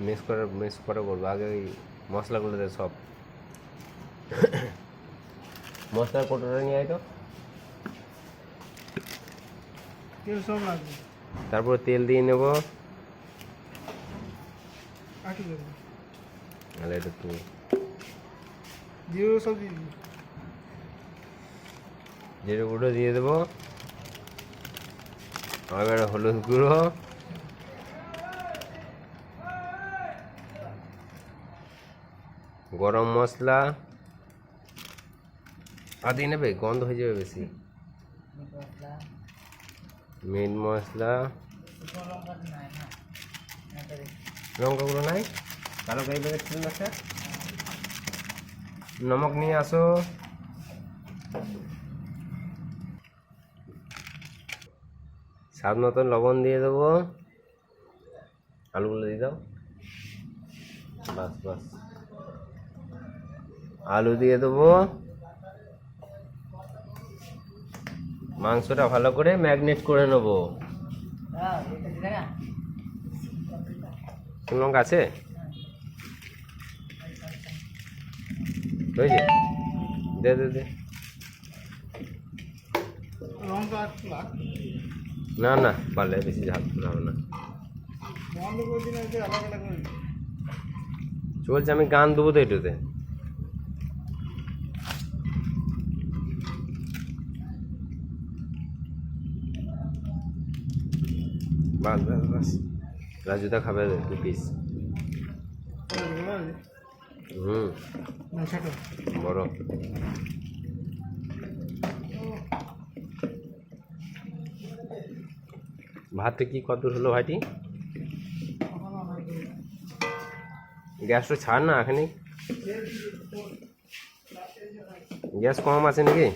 mix করে করবো আগে ওই মশলাগুলো দে সব মশলার কোটোটা নিয়ে আয় তো তেল সব লাগবে তারপর তেল দিয়ে নেব আটি দেবো তাহলে এটা তুই জিরে সব দিয়ে দিবি জিরে গুঁড়ো দিয়ে দেবো এবার হলুদ গুঁড়ো গরম মশলা আদি নেবে গন্ধ হয়ে যাবে বেশি মিট মশলা লঙ্কা গুঁড়ো নাই কালো গাই ব্যাগের ছিল না স্যার নমক নিয়ে আসো স্বাদ মতন লবণ দিয়ে দেবো আলুগুলো দিয়ে দাও বাস বাস আলু দিয়ে দেবো মাংসটা ভালো করে ম্যাগনেট করে নেবো লঙ্কা আছে হয়েছে দে দে দে লঙ্কা একটু লাগ না না পারলে বেশি ঝাল করে হবে না বন্ধ করে দিন আগে আলাদা আলাদা করে চলছে আমি গান দেবো তো এটুতে বাস বাস বাস রাজুদা খাবে 2 পিস হুম না ছোট বড় ভাতে কি কত হলো ভাইটি গ্যাসটা ছাড় না এখানে গ্যাস কম আছে নাকি